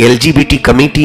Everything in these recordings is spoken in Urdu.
LGBT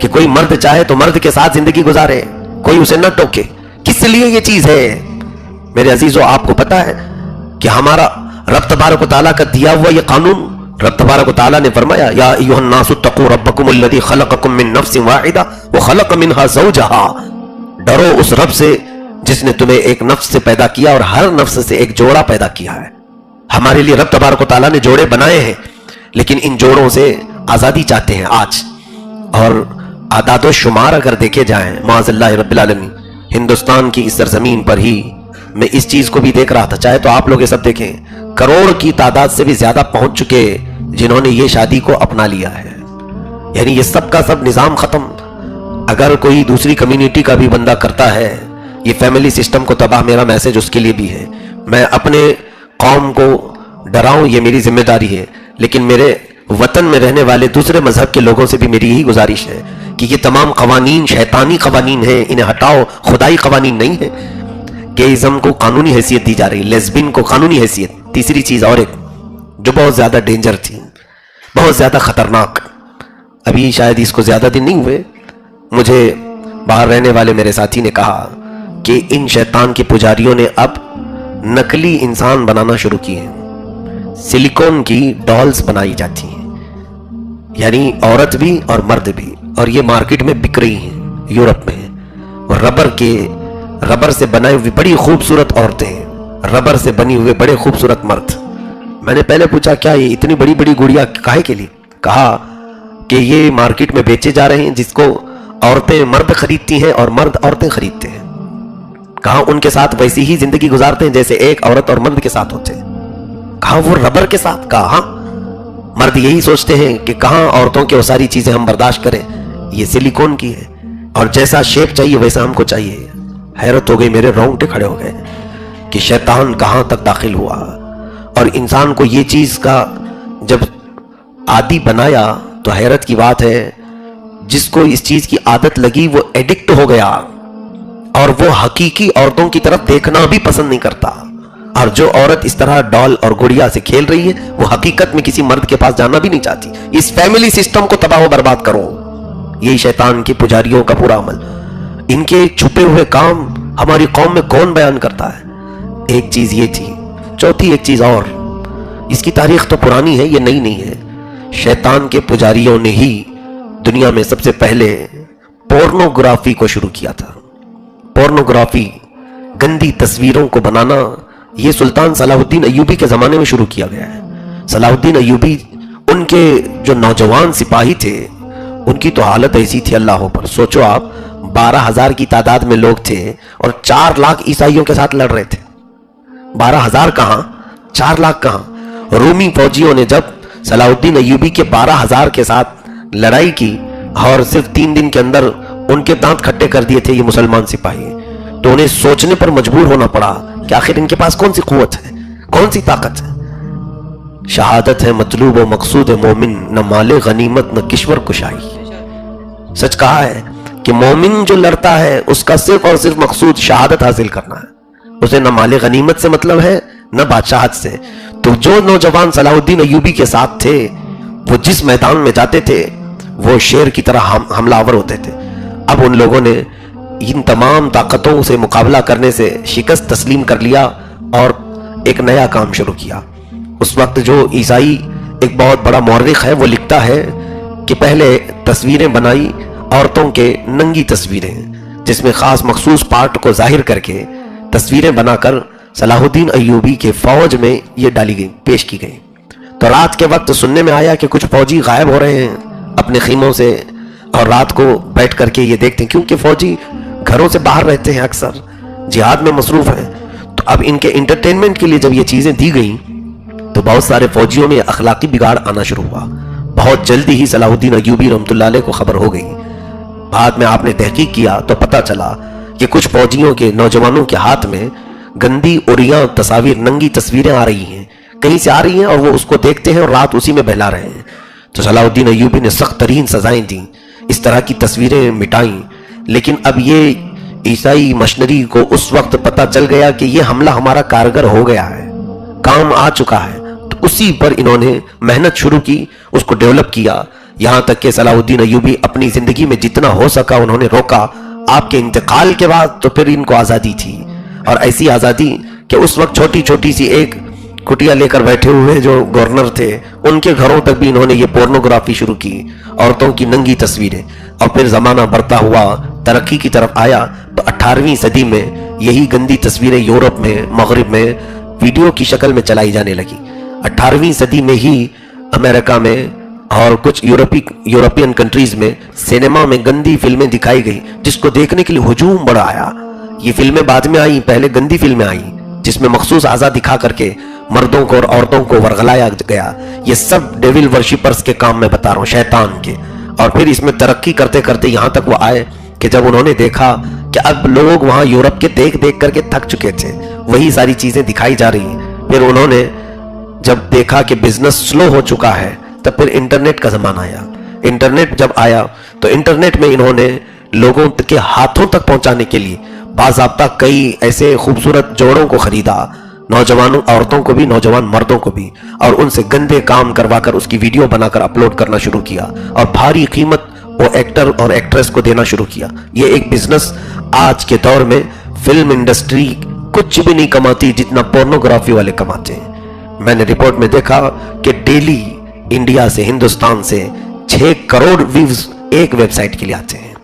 کہ کوئی مرد چاہے تو مرد کے ساتھ زندگی گزارے, کوئی اسے نہ ٹوکے. کس لیے یہ چیز ہے میرے عزیزو؟ آپ کو پتا ہے کہ ہمارا رب تبارک و تعالیٰ کا دیا ہوا یہ قانون, رب تبارک و تعالیٰ نے فرمایا یا ایھا الناس اتقوا ربکم الذی خلقکم من نفس واحدہ وخلق منها زوجہا, ڈرو اس رب سے جس نے تمہیں ایک نفس سے پیدا کیا اور ہر نفس سے ایک جوڑا پیدا کیا ہے. ہمارے لیے رب تبارک و تعالیٰ نے جوڑے بنائے ہیں, لیکن ان جوڑوں سے آزادی چاہتے ہیں آج. اور اعداد و شمار اگر دیکھے جائیں معاذ اللہ رب العالمین, ہندوستان کی اس سرزمین پر ہی میں اس چیز کو بھی دیکھ رہا تھا, چاہے تو آپ لوگ یہ سب دیکھیں, کروڑ کی تعداد سے بھی زیادہ پہنچ چکے جنہوں نے یہ شادی کو اپنا لیا ہے. یعنی یہ سب کا سب نظام ختم. اگر کوئی دوسری کمیونٹی کا بھی بندہ کرتا ہے یہ فیملی سسٹم کو تباہ, میرا میسج اس کے لیے بھی ہے. میں اپنے قوم کو ڈراؤں یہ میری ذمہ داری ہے, لیکن میرے وطن میں رہنے والے دوسرے مذہب کے لوگوں سے بھی میری یہی گزارش ہے کہ یہ تمام قوانین شیطانی قوانین ہیں, انہیں ہٹاؤ, خدائی قوانین نہیں ہیں. گیزم کو قانونی حیثیت دی جا رہی, لیسبین کو قانونی حیثیت. تیسری چیز اور ایک جو بہت زیادہ ڈینجر تھی, بہت زیادہ خطرناک, ابھی شاید اس کو زیادہ دن نہیں ہوئے, مجھے باہر رہنے والے میرے ساتھی نے کہا کہ ان شیطان کے پجاریوں نے اب نقلی انسان بنانا شروع کیے ہیں. سلیکون کی ڈالز بنائی جاتی ہیں, یعنی عورت بھی اور مرد بھی, اور یہ مارکیٹ میں بک رہی ہیں یورپ میں. اور ربر سے بنائے ہوئے بڑی خوبصورت عورتیں, ربر سے بنی ہوئے بڑے خوبصورت مرد. میں نے پہلے پوچھا کیا یہ اتنی بڑی بڑی گڑیا کاہے کے لیے؟ کہا کہ یہ مارکیٹ میں بیچے جا رہے ہیں جس کو عورتیں مرد خریدتی ہیں اور مرد عورتیں خریدتے ہیں. کہا ان کے ساتھ ویسی ہی زندگی گزارتے ہیں جیسے ایک عورت اور مرد کے ساتھ ہوتے ہیں. کہا وہ ربر کے ساتھ؟ کہا ہاں, مرد یہی سوچتے ہیں کہ کہاں عورتوں کی وہ ساری چیزیں ہم برداشت کریں, یہ سلیکون کی ہے اور جیسا شیپ چاہیے ویسا ہم کو چاہیے. حیرت ہو گئی, میرے رونگٹے کھڑے ہو گئے کہ شیطان کہاں تک داخل ہوا. اور انسان کو یہ چیز کا جب عادی بنایا تو حیرت کی بات ہے, جس کو اس چیز کی عادت لگی وہ ایڈکٹ ہو گیا اور وہ حقیقی عورتوں کی طرف دیکھنا بھی پسند نہیں کرتا. اور جو عورت اس طرح ڈال اور گڑیا سے کھیل رہی ہے وہ حقیقت میں کسی مرد کے پاس جانا بھی نہیں چاہتی. اس فیملی سسٹم کو تباہ و برباد کرو. یہی شیطان کے پجاریوں کا پورا عمل. ان کے چھپے ہوئے کام ہماری قوم میں کون بیان کرتا ہے؟ ایک چیز یہ تھی. چوتھی ایک چیز اور, اس کی تاریخ تو پرانی ہے, یہ نئی نہیں ہے. شیطان کے پجاریوں نے ہی دنیا میں سب سے پہلے پورنوگرافی کو شروع کیا تھا. پورنوگرافی, گندی تصویروں کو بنانا, یہ سلطان صلاح الدین ایوبی کے زمانے میں شروع کیا گیا ہے. صلاح الدین ایوبی, ان کے جو نوجوان سپاہی تھے ان کی تو حالت ایسی تھی اللہ پر. سوچو آپ, 12,000 کی تعداد میں لوگ تھے اور 4 لاکھ عیسائیوں کے ساتھ لڑ رہے تھے. 12,000 کہاں, 4 لاکھ کہاں. رومی فوجیوں نے جب صلاح الدین ایوبی کے 12,000 کے ساتھ لڑائی کی اور صرف 3 دن کے اندر ان کے دانت کھٹے کر دیے تھے یہ مسلمان سپاہی, تو انہیں سوچنے پر مجبور ہونا پڑا کہ آخر ان کے پاس کون سی قوت ہے, کون سی طاقت ہے. شہادت ہے مطلوب و مقصود مومن, نہ مال غنیمت نہ کشور کشائی. سچ کہا ہے کہ مومن جو لڑتا ہے اس کا صرف اور صرف مقصود شہادت حاصل کرنا ہے, اسے نہ مال غنیمت سے مطلب ہے نہ بادشاہت سے. تو جو نوجوان صلاح الدین ایوبی کے ساتھ تھے وہ جس میدان میں جاتے تھے وہ شیر کی طرح حملہ آور ہوتے تھے. اب ان لوگوں نے ان تمام طاقتوں سے مقابلہ کرنے سے شکست تسلیم کر لیا اور ایک نیا کام شروع کیا. اس وقت جو عیسائی ایک بہت بڑا مورخ ہے وہ لکھتا ہے کہ پہلے تصویریں بنائی عورتوں کے, ننگی تصویریں جس میں خاص مخصوص پارٹ کو ظاہر کر کے تصویریں بنا کر صلاح الدین ایوبی کے فوج میں یہ ڈالی گئی, پیش کی گئی. تو رات کے وقت سننے میں آیا کہ کچھ فوجی غائب ہو رہے ہیں اپنے خیموں سے اور رات کو بیٹھ کر کے یہ دیکھتے ہیں, کیونکہ فوجی گھروں سے باہر رہتے ہیں, اکثر جہاد میں مصروف ہیں. تو اب ان کے انٹرٹینمنٹ کے لیے جب یہ چیزیں دی گئیں تو بہت سارے فوجیوں میں اخلاقی بگاڑ آنا شروع ہوا. بہت جلدی ہی صلاح الدین ایوبی رحمۃ اللہ علیہ کو خبر ہو گئی. بعد میں آپ نے تحقیق کیا تو پتہ چلا کہ کچھ فوجیوں کے نوجوانوں کے ہاتھ میں گندی اوریاں تصاویر, ننگی تصویریں آ رہی ہیں, کہیں سے آ رہی ہیں اور وہ اس کو دیکھتے ہیں اور رات اسی میں بہلا رہے ہیں. تو صلاح الدین ایوبی نے سخت ترین سزائیں دیں, اس طرح کی تصویریں مٹائیں. لیکن اب یہ عیسائی مشنری کو اس وقت پتہ چل گیا کہ یہ حملہ ہمارا کارگر ہو گیا ہے, کام آ چکا ہے. تو اسی پر انہوں نے محنت شروع کی, اس کو ڈیولپ کیا. یہاں تک کہ صلاح الدین ایوبی اپنی زندگی میں جتنا ہو سکا انہوں نے روکا. آپ کے انتقال کے بعد تو پھر ان کو آزادی تھی, اور ایسی آزادی کہ اس وقت چھوٹی چھوٹی سی ایک کٹیا لے کر بیٹھے ہوئے جو گورنر تھے ان کے گھروں تک بھی انہوں نے یہ پورنوگرافی شروع کی, عورتوں کی ننگی تصویریں. اور پھر زمانہ بڑھتا ہوا ترقی کی طرف آیا تو 18ویں صدی میں یہی گندی تصویریں یورپ میں, مغرب میں ویڈیو کی شکل میں چلائی جانے لگی. 18ویں صدی میں ہی امریکہ میں اور کچھ یورپین کنٹریز میں سینما میں گندی فلمیں دکھائی گئی, جس کو دیکھنے کے لیے ہجوم بڑا آیا. یہ فلمیں بعد میں آئیں, پہلے گندی فلمیں آئیں جس میں مخصوص اعضاء دکھا کر کے مردوں کو اور عورتوں کو ورغلایا گیا. یہ سب ڈیول ورشپرز کے کام میں بتا رہا ہوں, شیطان کے. اور پھر اس میں ترقی کرتے کرتے یہاں تک وہ آئے کہ جب انہوں نے دیکھا کہ اب لوگ وہاں یورپ کے دیکھ دیکھ کر کے تھک چکے تھے, وہی ساری چیزیں دکھائی جا رہی ہیں. پھر انہوں نے جب دیکھا کہ بزنس سلو ہو چکا ہے تب پھر انٹرنیٹ کا زمانہ آیا. انٹرنیٹ جب آیا تو انٹرنیٹ میں انہوں نے لوگوں کے ہاتھوں تک پہنچانے کے لیے باضابطہ کئی ایسے خوبصورت جوڑوں کو خریدا, نوجوانوں عورتوں کو بھی نوجوان مردوں کو بھی, اور ان سے گندے کام کروا کر اس کی ویڈیو بنا کر اپلوڈ کرنا شروع کیا, اور بھاری قیمت وہ ایکٹر اور ایکٹریس کو دینا شروع کیا. یہ ایک بزنس آج کے دور میں فلم انڈسٹری کچھ بھی نہیں کماتی جتنا پورنوگرافی والے کماتے ہیں. میں نے رپورٹ میں دیکھا کہ ڈیلی انڈیا سے, ہندوستان سے 6 کروڑ ویوز ایک ویب سائٹ کے لیے آتے ہیں.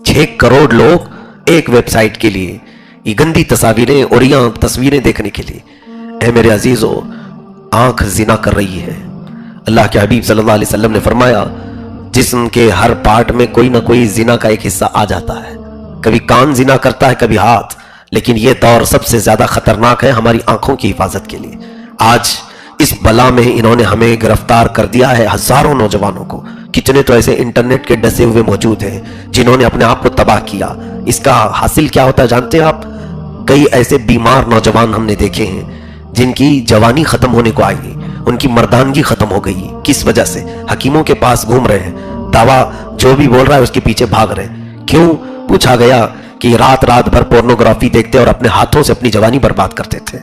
6 کروڑ لوگ ایک ویب سائٹ کے لیے یہ گندی تصاویریں اور یہ تصویریں دیکھنے کے لیے. اے میرے عزیزو, آنکھ زنا کر رہی ہے. اللہ کے حبیب صلی اللہ علیہ وسلم نے فرمایا جسم کے ہر پارٹ میں کوئی نہ کوئی زنا کا ایک حصہ آ جاتا ہے. کبھی کان زنا کرتا ہے, کبھی ہاتھ, لیکن یہ دور سب سے زیادہ خطرناک ہے ہماری آنکھوں کی حفاظت کے لیے. آج اس بلا میں انہوں نے ہمیں گرفتار کر دیا ہے ہزاروں نوجوانوں کو. کتنے تو ایسے انٹرنیٹ کے ڈسے ہوئے موجود ہیں جنہوں نے اپنے آپ کو تباہ کیا. اس کا حاصل کیا ہوتا ہے جانتے ہیں آپ؟ کئی ایسے بیمار نوجوان ہم نے دیکھے ہیں جن کی جوانی ختم ہونے کو آئی, ان کی مردانگی ختم ہو گئی. کس وجہ سے؟ حکیموں کے پاس گھوم رہے ہیں, دوا جو بھی بول رہا ہے اس کے پیچھے بھاگ رہے ہیں. کیوں؟ پوچھا گیا کہ رات رات بھر پورنوگرافی دیکھتے اور اپنے ہاتھوں سے اپنی جوانی برباد کرتے تھے.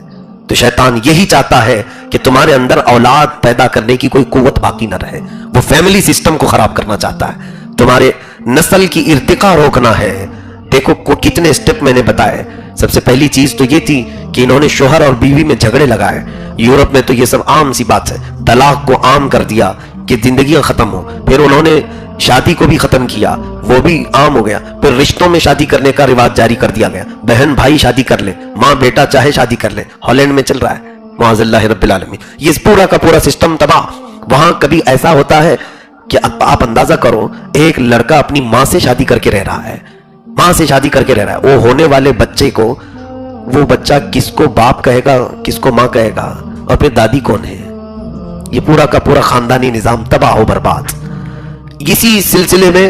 تو شیطان یہی چاہتا ہے کہ تمہارے اندر اولاد پیدا کرنے کی کوئی قوت باقی نہ رہے. وہ فیملی سسٹم کو خراب کرنا چاہتا ہے, تمہارے نسل کی ارتقا روکنا ہے. دیکھو کتنے سٹیپ میں نے بتائے. سب سے پہلی چیز تو یہ تھی کہ انہوں نے شوہر اور بیوی میں جھگڑے لگائے. یورپ میں تو یہ سب عام سی بات ہے, طلاق کو عام کر دیا کہ زندگیاں ختم ہو. پھر انہوں نے شادی کو بھی ختم کیا, وہ بھی عام ہو گیا. پھر رشتوں میں شادی کرنے کا رواج جاری کر دیا گیا, بہن بھائی شادی کر لے, ماں بیٹا چاہے شادی کر لے. ہالینڈ میں چل رہا ہے, معاذ اللہ رب العالمین. یہ پورا کا پورا سسٹم تباہ. وہاں کبھی ایسا ہوتا ہے کہ آپ اندازہ کرو, ایک لڑکا اپنی ماں سے شادی کر کے رہ رہا ہے, ماں سے شادی کر کے رہ رہا ہے. وہ ہونے والے بچے کو, وہ بچہ کس کو باپ کہے گا, کس کو ماں کہے گا, اور پھر دادی کون ہے؟ یہ پورا کا پورا خاندانی نظام تباہ و برباد. اسی سلسلے میں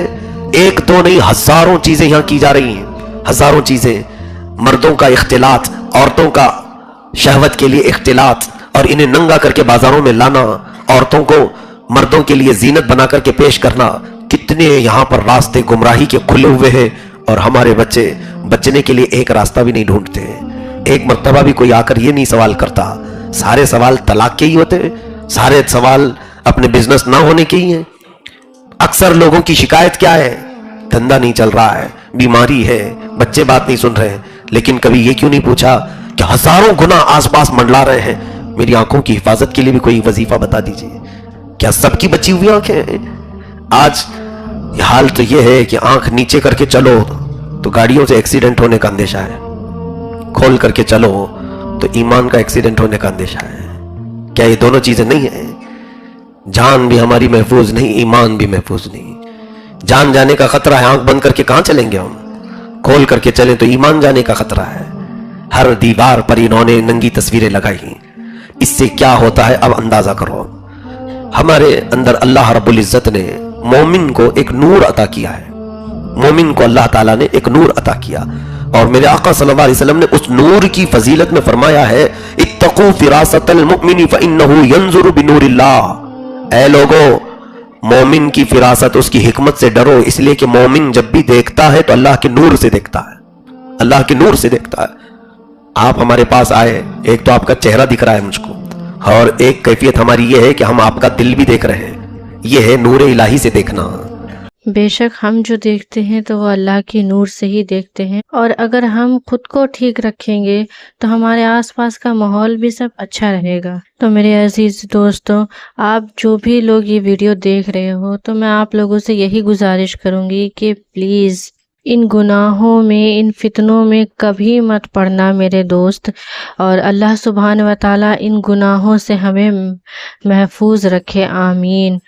ایک دو نہیں ہزاروں چیزیں یہاں کی جا رہی ہیں, ہزاروں چیزیں. مردوں کا اختلاط, عورتوں کا شہوت کے لیے اختلاط, اور انہیں ننگا کر کے بازاروں میں لانا, عورتوں کو مردوں کے لیے زینت بنا کر کے پیش کرنا. کتنے یہاں پر راستے گمراہی کے کھلے ہوئے ہیں, اور ہمارے بچے بچنے کے لیے ایک راستہ بھی نہیں ڈھونڈتے ہیں. ایک مرتبہ بھی کوئی آ کر یہ نہیں سوال کرتا. سارے سوال طلاق کے ہی ہوتے ہیں, سارے سوال اپنے بزنس نہ ہونے کے ہی ہیں. اکثر لوگوں کی شکایت کیا ہے؟ دھندا نہیں چل رہا ہے, بیماری ہے, بچے بات نہیں سن رہے ہیں. لیکن کبھی یہ کیوں نہیں پوچھا کہ ہزاروں گناہ آس پاس منڈلا رہے ہیں, میری آنکھوں کی حفاظت کے لیے بھی کوئی وظیفہ بتا دیجئے. کیا سب کی بچی ہوئی آنکھیں ہیں؟ آج حال تو یہ ہے کہ آنکھ نیچے کر کے چلو تو گاڑیوں سے ایکسیڈنٹ ہونے کا اندیشہ ہے, کھول کر کے چلو تو ایمان کا ایکسیڈنٹ ہونے کا اندیشہ ہے. کیا یہ دونوں چیزیں نہیں ہیں؟ جان بھی ہماری محفوظ نہیں, ایمان بھی محفوظ نہیں. جان جانے کا خطرہ ہے, آنکھ بند کر کے کہاں چلیں گے ہم؟ کھول کر کے چلیں تو ایمان جانے کا خطرہ ہے. ہر دیوار پر انہوں نے ننگی تصویریں لگائی. اس سے کیا ہوتا ہے اب اندازہ کرو. ہمارے اندر اللہ رب العزت نے مومن کو ایک نور عطا کیا ہے, مومن کو اللہ تعالیٰ نے ایک نور عطا کیا. اور میرے آقا صلی اللہ علیہ وسلم نے اس نور کی فضیلت میں فرمایا ہے, اتقوا فراست المؤمن فإنه ينظر بنور اللہ. اے لوگو, مومن کی فراست, اس کی حکمت سے ڈرو, اس لیے کہ مومن جب بھی دیکھتا ہے تو اللہ کے نور سے دیکھتا ہے, اللہ کے نور سے دیکھتا ہے. آپ ہمارے پاس آئے, ایک تو آپ کا چہرہ دکھ رہا ہے مجھ کو, اور ایک کیفیت ہماری یہ ہے کہ ہم آپ کا دل بھی دیکھ رہے ہیں یہ ہے نور الہی سے دیکھنا۔ بے شک ہم جو دیکھتے ہیں تو وہ اللہ کی نور سے ہی دیکھتے ہیں، اور اگر ہم خود کو ٹھیک رکھیں گے تو ہمارے آس پاس کا ماحول بھی سب اچھا رہے گا۔ تو میرے عزیز دوستوں، آپ جو بھی لوگ یہ ویڈیو دیکھ رہے ہو تو میں آپ لوگوں سے یہی گزارش کروں گی کہ پلیز ان گناہوں میں، ان فتنوں میں کبھی مت پڑنا میرے دوست، اور اللہ سبحانہ و تعالیٰ ان گناہوں سے ہمیں محفوظ رکھے، آمین۔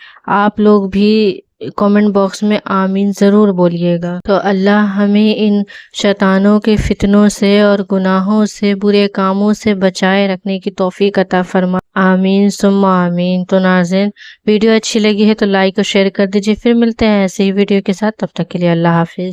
آپ لوگ بھی کامنٹ باکس میں آمین ضرور بولیے گا۔ تو اللہ ہمیں ان شیطانوں کے فتنوں سے اور گناہوں سے، برے کاموں سے بچائے رکھنے کی توفیق عطا فرما، آمین ثم آمین۔ تو ناظرین، ویڈیو اچھی لگی ہے تو لائک اور شیئر کر دیجیے، پھر ملتے ہیں ایسے ہی ویڈیو کے ساتھ، تب تک کے لیے اللہ حافظ۔